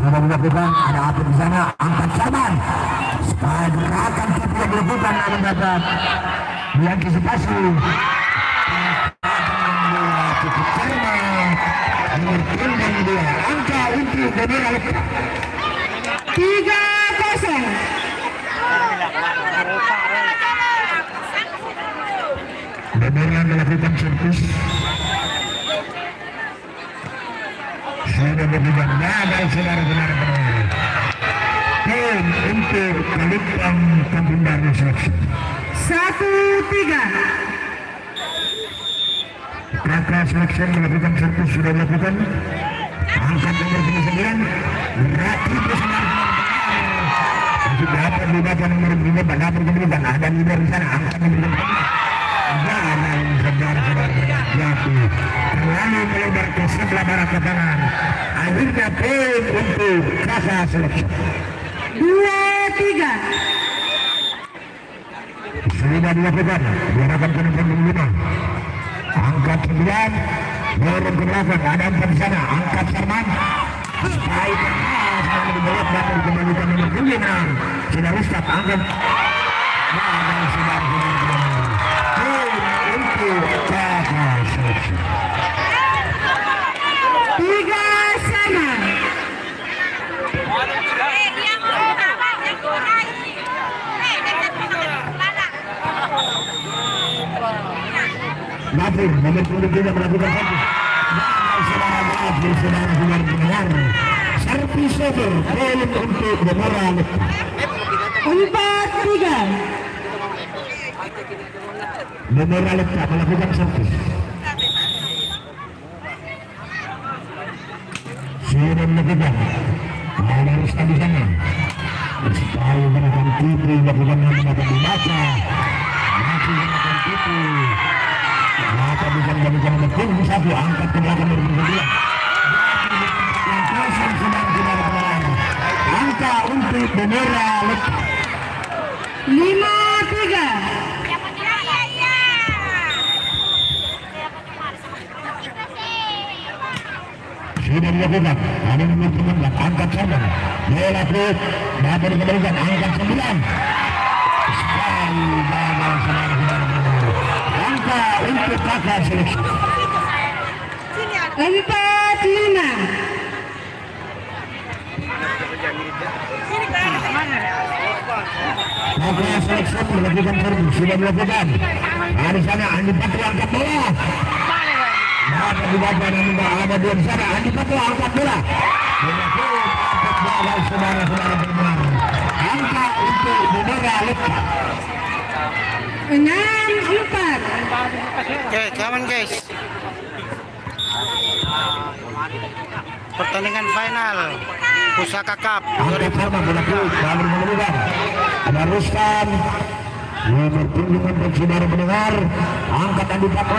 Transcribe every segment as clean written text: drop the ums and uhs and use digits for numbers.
sudah dilakukan, ada apa di sana? Angkat Sarman. Sekali gerakan tidak dilakukan, akan dapat diantisipasi. Cukup Sarman. Nomor 2 angka untuk Bendera Lepa. 3-0. Bendera melakukan servis. Sudah berjalan gagal saudara-saudara pendengar. Tim untuk Kalipang Kampung Baru Seleksi 1-3. Kakak seleksi melakukan servis sudah dilakukan. Angkat nomor 9 Rati Pesawat masih dapat dibaca nomor 5 pada perkembangan ada leader di sana. Angkat nomor 5 jangan saudara-saudara jatuh terlalu melebar ke sebelah barat ke kanan. Akhirnya poin untuk kakak seleksi 2-3. Sudah dilakukan diarahkan ke nomor 5 angkat 9 dorong ke belakang ada 4 di sana. Angkat Sarman sekali keras namun dibelok dan dikembalikan nomor 9 sudah Ustaz angkat dan sudah untuk kakak seleksi 3-3. Napur nomor 23 melakukan satu. Saudara pendengar servis over poin untuk Bendera Lepa 4-3. Bendera Lepa melakukan servis. Sudah melakukan ada Rustam di sana. Sekali menakan Putri melakukan yang menakan dibaca masih menakan Putri. Maka bukan berikan nomor 1 angkat ke belakang nomor 9 yang kosong sedang saudara pendengar. Angka untuk Bendera Lepa 5-3. Sudah dilakukan ada nomor 9 angkat Sarman bola terus dapat dikembalikan angkat 9 sekali gagal saudara-saudara pendengar. Angka untuk kakak seleksi 4-5. Kakak seleksi melakukan servis sudah dilakukan. Di sana Andi Patu angkat bola. Maka dibaca namun ada 2 di sana. Andi Patu angkat bola. Angkat bola saudara-saudara pendengar. Angka untuk Bendera Lepa 6-4. Oke, come on guys. Pertandingan final Pusaka Cup. Angkat Sarman bola terus baru mengeluarkan. Ada Rustam nomor 7 untuk saudara pendengar. Angkat Andi Patu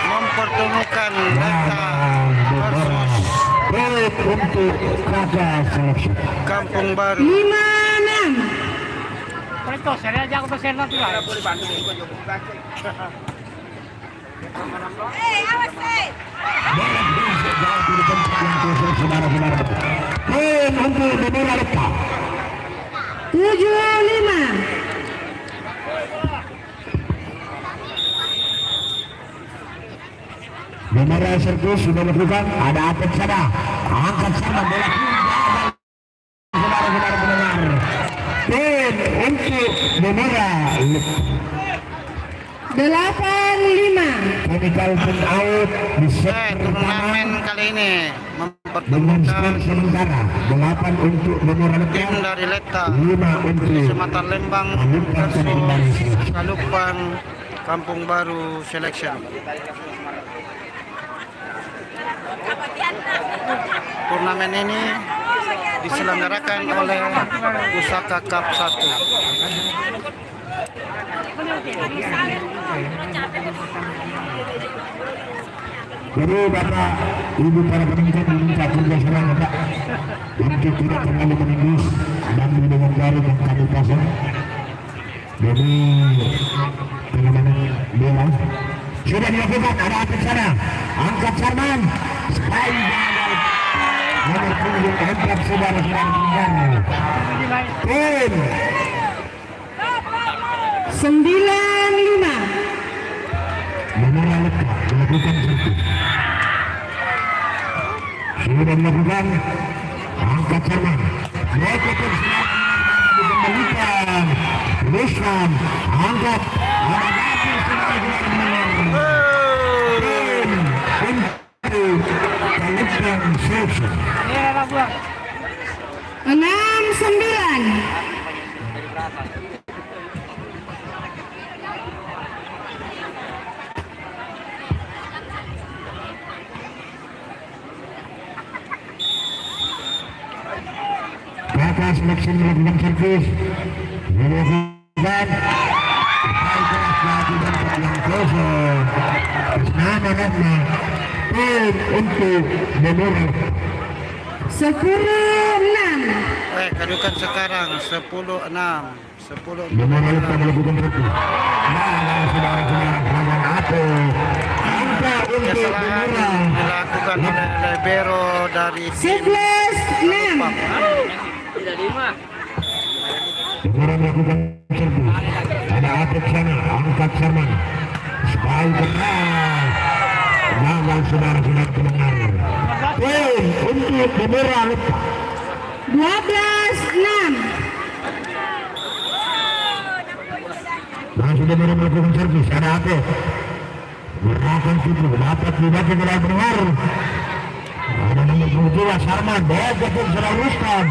Mempertemukan Lepa versus poin untuk kakak seleksi Kampung Baru 5-6. Ito, seri aja ako to sir natin. Poin untuk Bendera Lepa 7-5. Bendera servis sudah dilakukan. Ada Apek sana angkat sama bola saudara-saudara pendengar. Poin untuk Bendera Lepa 8-5. Chemical pun out di set turnamen pertama kali ini dengan skor mempertemukan sementara 8 untuk Bendera Lepa, tim dari Leta 5 untuk Kecamatan Lembang versus Kalupang Kampung Baru Selection. Turnamen ini diselenggarakan oleh Pusaka Cup 1. Jadi Bapak Ibu para penonton diminta kerjasama Bapak untuk tidak terlalu menembus dan dengan garis yang kami pasang. Jadi bagaimana bola sudah dilakukan. Ada Apek sana angkat Sarman sekali gagal nomor punggung 4 saudara-saudara pendengar. Tim 95. Memora letak melakukan servis. Sudah melakukan angkat Sarman. Melakukan dikembalikan. Ruslan angkat. Menghadapi saudara-saudara pendengar. Tim untuk Kalipang Selection. 69. Kakak seleksi melakukan servis. Dilakukan. Upaya keras lagi dan yang kosong. Nama-nama tim untuk Memora. 10-6. Kedudukan sekarang 10-6. 10-6. Memora letak melakukan servis. Nah, saudara-saudara penonton apa? Angka untuk Kesalahan Memora. dilakukan oleh libero dari tim 11-6. Memora melakukan servis. Ada Atik sana, angkat Sarman. Spike keras. Gagal saudara-saudara pendengar. Tim untuk Memora letak. 12-6. Nah, sudah melakukan servis. Ada Atik. Gerakan tipu dapat dibaca oleh pendengar. Ada nomor 22 Sarman. Betul sudah Rustam.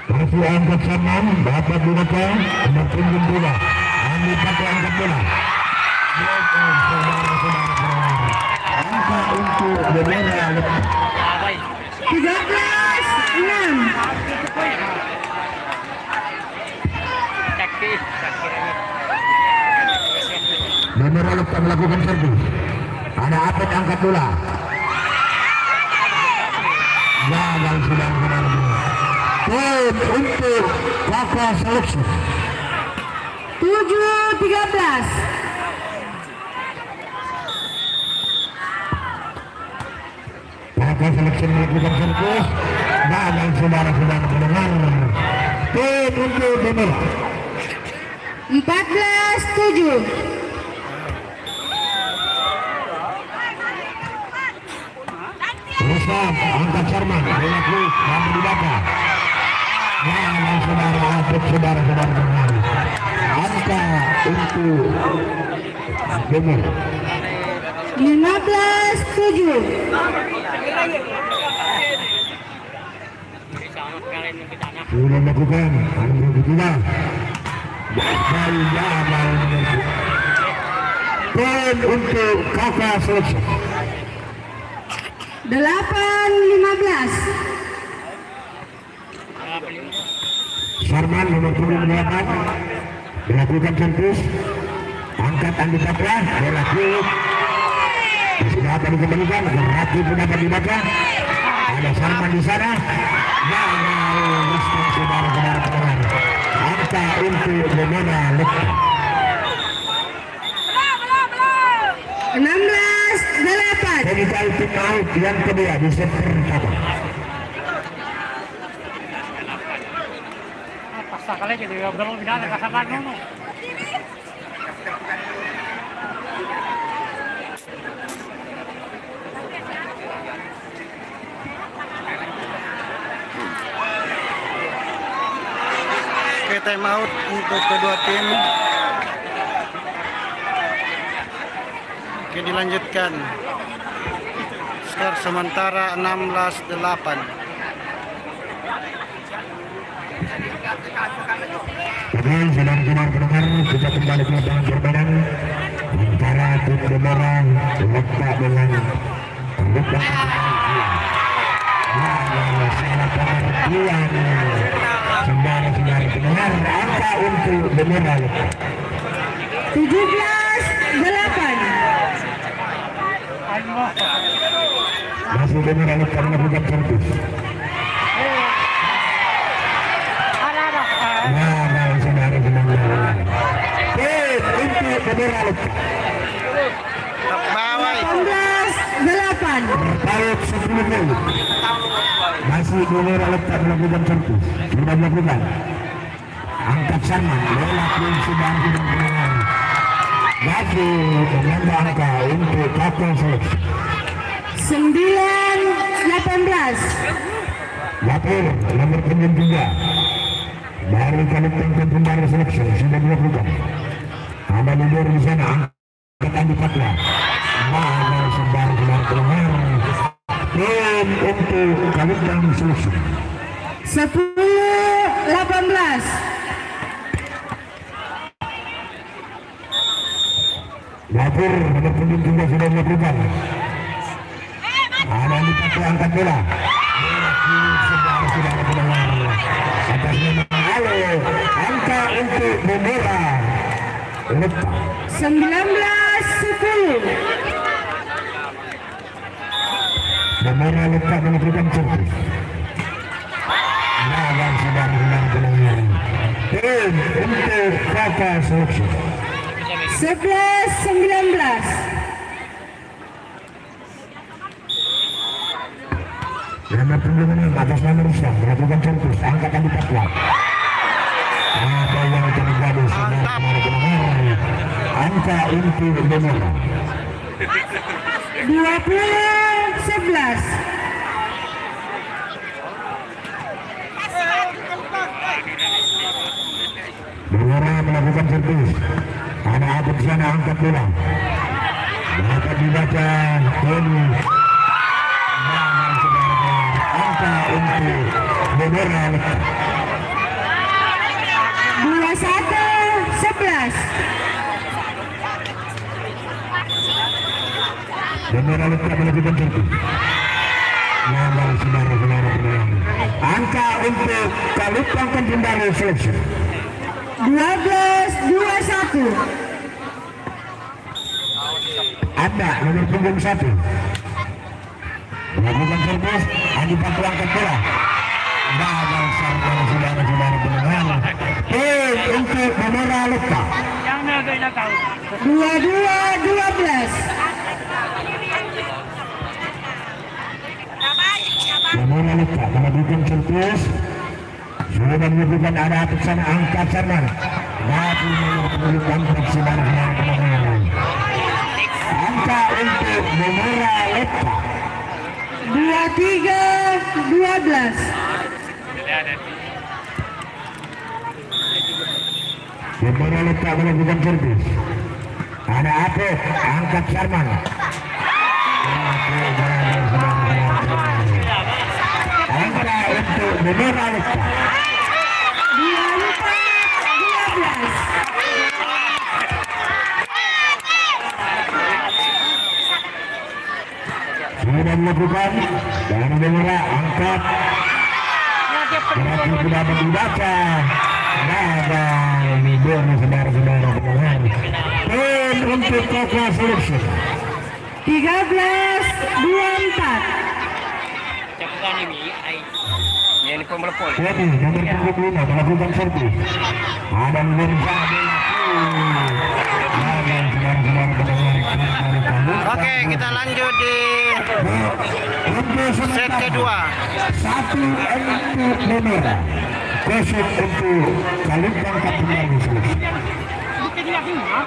Masih angkat Sarman. Dapat dibaca nomor punggung 2. Andi pakai angkat bola. Betul saudara-saudara pendengar. Angka untuk Memora letak. 13-6. Memora letak melakukan servis. Ada Atik angkat bola. Gagal saudara-saudara pendengar. Tim untuk Kakak Seleksi. 7-13. Kakak Seleksi melakukan servis. Gagal saudara-saudara pendengar. Tim untuk Memora. 14-7. Ruslan angkat Sarman. Bola terus mampu dibaca. Gagal saudara Atik saudara-saudara pendengar. Angka untuk Memora. 15-7. Sudah melakukan angka ketiga. Baik gagal. Tim untuk Kakak Seleksi. 8-15. Sarman nomor punggung 8 melakukan servis. Angkat Andi Patra. Bola kick. Masih dapat dikembalikan. Berarti pun dapat dibaca. Ada Sarman di sana. Gagal Rustam saudara-saudara pendengar. Angka untuk Memora letak. 16-8. Medical tim out yang kedua di set pertama. Pasta kali gitu ya, belum bisa kasakan dulu. Oke, time out untuk kedua tim. Oke, dilanjutkan. Skor sementara 16-8. Kemudian saudara-saudara pendengar, kita kembali ke lapangan permainan antara tim Memora letak dengan terluka. Salah pengertian saudara-saudara pendengar, angka untuk Memora 17-8. masih Memora letak melakukan servis. Nah, saudara-saudara tim untuk Memora letak. Bawai. 18-8. Terpaut 10 gol. Masih Bonera letak melakukan servis. Sudah dilakukan. Angkat Sarman. Bola pun sudah dilakukan. Lagi menambah angka untuk Kakak seleksi. 9-18. Lapor nomor punggung 3. Baru kali tengah pembaru seleksi sudah dilakukan. Ada leader di sana. Angkatan di Patla. Mana sebar-sebar kelengar. Tim untuk kali tengah seleksi. 10-18. Lapor nomor punggung 3 sudah dilakukan. Ada di Patla angkat bola. Sebar-sebar kelengar. Atasnya Halo, angka untuk Bonera letak 19-10. Bonera letak melakukan servis. Nagan sedang kelengar. Tim untuk Kakak seleksi. 11-19. Nomor punggung atas nomor Islam melakukan servis. Angkatan di Papua. Apa yang terjadi sudah kelengar. Angka untuk Bonera 20-11. Bonera melakukan servis. Ada apa di sana angkat bola. Dapat dibaca Tony. Angka untuk Bonera 21-11. Bonera letak melakukan servis. Nama saudara-saudara penonton. Angka untuk Kalupangkan Pembaru seleksi. 12-21. Ada nomor punggung 1. Melakukan servis. Adi Papua angkat bola. Bagal saudara-saudara penonton. Tim untuk Bonera letak. Yang nagay tahu. 22-12. Bonera letak melakukan servis. Sudah dilakukan ada apa sana angkat Sarman. Tapi menunjukkan saudara-saudara penonton. Angka untuk Bonera letak 23-12. Bonera letak melakukan servis. Ada apa? Angkat Sarman. Angka untuk Bonera letak 24-12. sudah dilakukan dan Bonera angkat. Berarti sudah dibaca. Ada leader saudara-saudara penonton. Tim untuk Kakak seleksi. 13-24. Ini pemelepol. Jadi nomor punggung 5 melakukan servis. Ada leader di sana Oke, kita lanjut di set kedua. 1 untuk Bonera. 0 untuk Kalupangkan Pembaru seleksi.